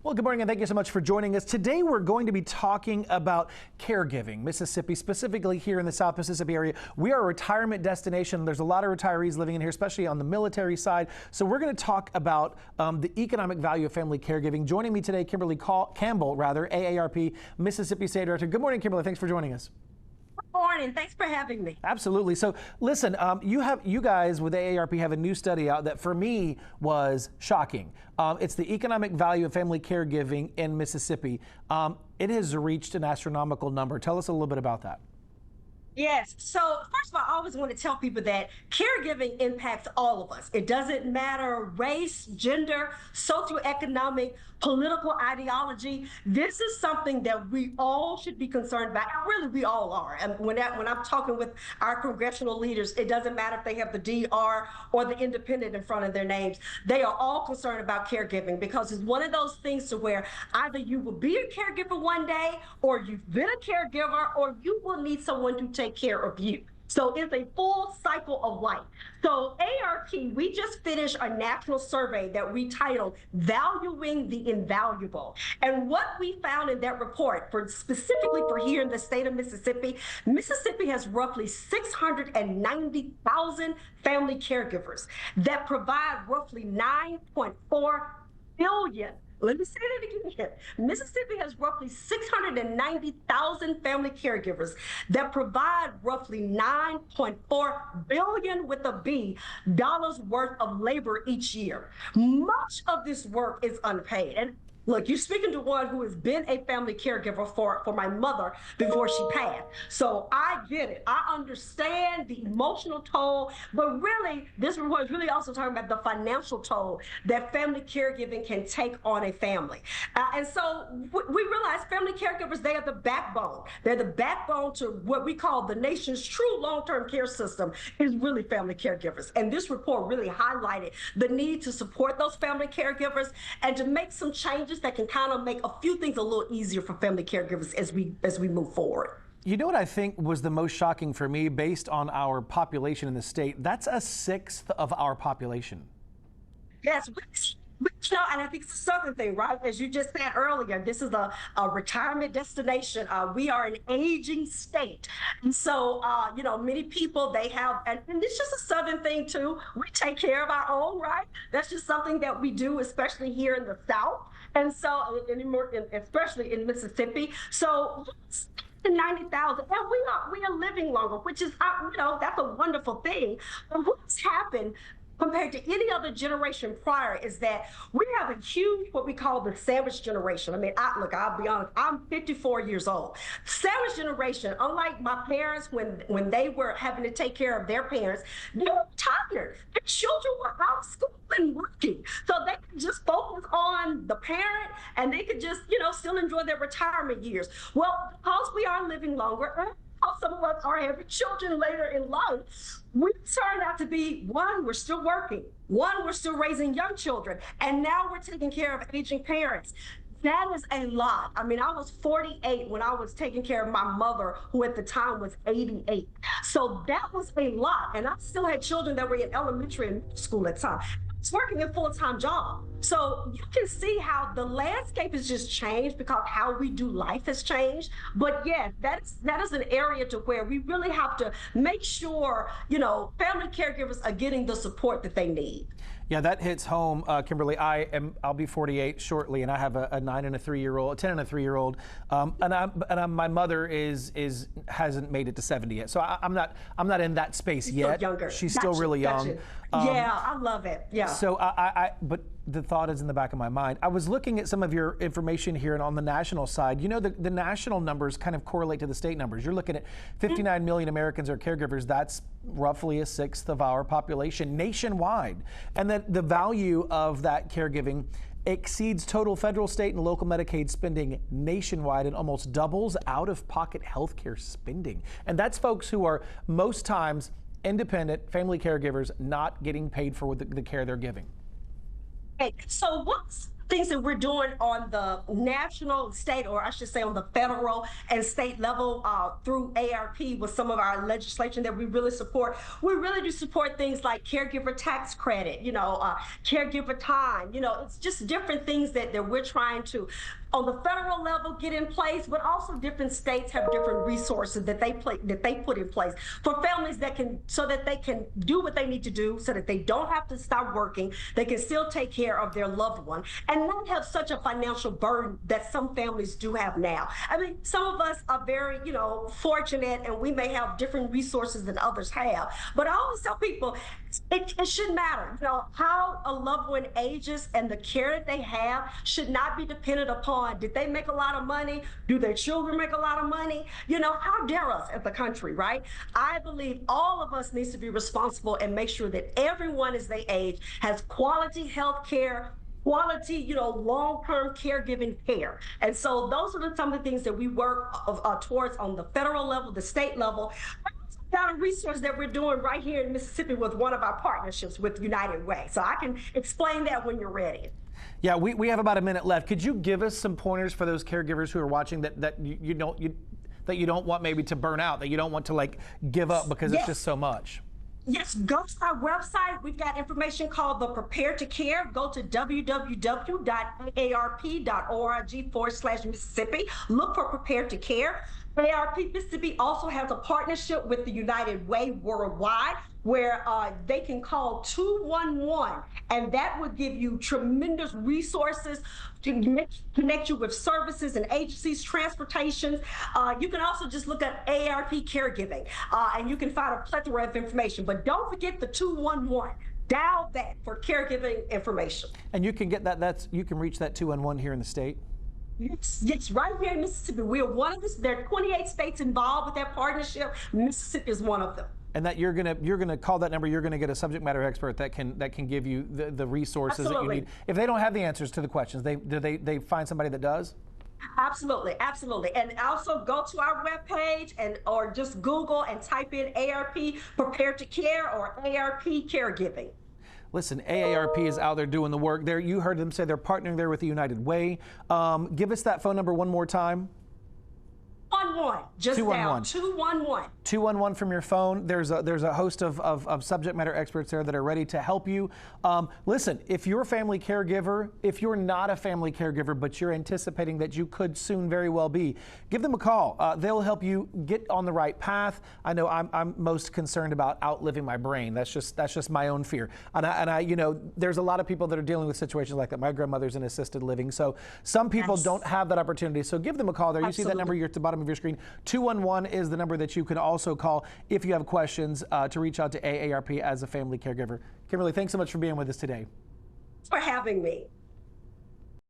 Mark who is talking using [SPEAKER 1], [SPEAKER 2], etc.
[SPEAKER 1] Well, good morning and thank you so much for joining us. Today we're going to be talking about caregiving. Mississippi, specifically here in the South Mississippi area. We are a retirement destination. There's a lot of retirees living in here, especially on the military side. So we're going to talk about the economic value of family caregiving. Joining me today, Kimberly Campbell, AARP, Mississippi State Director. Good morning, Kimberly. Thanks for joining us.
[SPEAKER 2] Good morning. Thanks for having me.
[SPEAKER 1] Absolutely. So listen, you guys with AARP have a new study out that for me was shocking. It's the economic value of family caregiving in Mississippi. It has reached an astronomical number. Tell us a little bit about that.
[SPEAKER 2] Yes. So first of all, I always want to tell people that caregiving impacts all of us. It doesn't matter race, gender, socioeconomic, political ideology. This is something that we all should be concerned about. And really, we all are. And when I'm talking with our congressional leaders, it doesn't matter if they have the DR or the independent in front of their names. They are all concerned about caregiving because it's one of those things to where either you will be a caregiver one day, or you've been a caregiver, or you will need someone to take care of you. So it's a full cycle of life. So AARP, we just finished a national survey that we titled Valuing the Invaluable. And what we found in that report, specifically for here in the state of Mississippi, Mississippi has roughly 690,000 family caregivers that provide roughly 9.4 billion. Let me say that again. Mississippi has roughly 690,000 family caregivers that provide roughly 9.4 billion with a B dollars worth of labor each year. Much of this work is unpaid. And look, you're speaking to one who has been a family caregiver for my mother before she passed. So I get it. I understand the emotional toll, but really, this report is really also talking about the financial toll that family caregiving can take on a family. And so we realize family caregivers, they are the backbone. They're the backbone to what we call the nation's true long-term care system is really family caregivers. And this report really highlighted the need to support those family caregivers and to make some changes that can kind of make a few things a little easier for family caregivers as we move forward.
[SPEAKER 1] You know what I think was the most shocking for me based on our population in the state? That's a sixth of our population.
[SPEAKER 2] Yes, and I think it's a southern thing, right? As you just said earlier, this is a retirement destination. We are an aging state. And so, many people, they have, and it's just a southern thing too. We take care of our own, right? That's just something that we do, especially here in the South. And so, especially in Mississippi. So, 90,000, and we are living longer, which is, that's a wonderful thing. But what's happened compared to any other generation prior is that we have a huge, what we call the sandwich generation. I mean, I'll be honest, I'm 54 years old. Sandwich generation, unlike my parents when they were having to take care of their parents, they were tired. Their children were out of school and working. So they could just focus on the parent and they could just, still enjoy their retirement years. Well, because we are living longer, some of us are having children later in life, we turned out to be, one, we're still working, one, we're still raising young children, and now we're taking care of aging parents. That is a lot. I mean, I was 48 when I was taking care of my mother, who at the time was 88. So that was a lot. And I still had children that were in elementary and middle school at the time. I was working a full-time job. So you can see how the landscape has just changed because how we do life has changed. But yes, that is an area to where we really have to make sure, family caregivers are getting the support that they need.
[SPEAKER 1] Yeah, that hits home, Kimberly. I'll be 48 shortly, and I have a 9 and a 3-year-old, a 10 and a 3-year-old, my mother hasn't made it to 70 yet, so I'm not in that space
[SPEAKER 2] She's
[SPEAKER 1] yet.
[SPEAKER 2] Still younger.
[SPEAKER 1] She's still really young.
[SPEAKER 2] Yeah, I love it. Yeah.
[SPEAKER 1] So but the thought is in the back of my mind. I was looking at some of your information here and on the national side. The national numbers kind of correlate to the state numbers. You're looking at 59 million Americans are caregivers. That's roughly a sixth of our population nationwide. And that the value of that caregiving exceeds total federal, state, and local Medicaid spending nationwide and almost doubles out-of-pocket healthcare spending. And that's folks who are most times independent family caregivers not getting paid for the care they're giving.
[SPEAKER 2] So what's things that we're doing on the national, state, or I should say on the federal and state level through ARP with some of our legislation that we really support. We really do support things like caregiver tax credit, caregiver time, it's just different things that we're trying to, on the federal level, get in place, but also different states have different resources that they put in place for families so that they can do what they need to do, so that they don't have to stop working, they can still take care of their loved one, and not have such a financial burden that some families do have now. I mean, some of us are very, fortunate, and we may have different resources than others have. But I always tell people, it shouldn't matter. How a loved one ages and the care that they have should not be dependent upon, did they make a lot of money? Do their children make a lot of money? How dare us as a country, right? I believe all of us needs to be responsible and make sure that everyone as they age has quality health care, quality, long-term caregiving care. And so those are some of the things that we work towards on the federal level, the state level. Got a resource that we're doing right here in Mississippi with one of our partnerships with United Way. So I can explain that when you're ready.
[SPEAKER 1] Yeah, we have about a minute left. Could you give us some pointers for those caregivers who are watching that you don't want maybe to burn out, that you don't want to give up because it's just so much?
[SPEAKER 2] Yes, go to our website. We've got information called the Prepare to Care. Go to www.aarp.org/Mississippi. Look for Prepare to Care. ARP Mississippi also has a partnership with the United Way worldwide, where they can call 211, and that would give you tremendous resources to connect you with services and agencies, transportation. You can also just look at ARP caregiving, and you can find a plethora of information. But don't forget the 211. Dial that for caregiving information.
[SPEAKER 1] And you can get that. You can reach that 211 here in the state.
[SPEAKER 2] Yes, right here in Mississippi. We are one of this. There are 28 states involved with that partnership. Mississippi is one of them.
[SPEAKER 1] And that you're gonna call that number. You're gonna get a subject matter expert that can give you the resources that you need. If they don't have the answers to the questions, they find somebody that does.
[SPEAKER 2] Absolutely. And also go to our webpage or just Google and type in ARP Prepare to Care or ARP Caregiving.
[SPEAKER 1] Listen, AARP is out there doing the work. There, you heard them say they're partnering there with the United Way. Give us that phone number one more time.
[SPEAKER 2] 211. Just 211. 211.
[SPEAKER 1] 211 from your phone. There's a host of subject matter experts there that are ready to help you. Listen, if you're a family caregiver, if you're not a family caregiver, but you're anticipating that you could soon very well be, give them a call. They'll help you get on the right path. I know I'm most concerned about outliving my brain. That's just my own fear. And I there's a lot of people that are dealing with situations like that. My grandmother's in assisted living, so some people don't have that opportunity. So give them a call there. You see that number here at the bottom of your screen. 211 is the number that you can also call if you have questions to reach out to AARP as a family caregiver. Kimberly, thanks so much for being with us today.
[SPEAKER 2] For having me.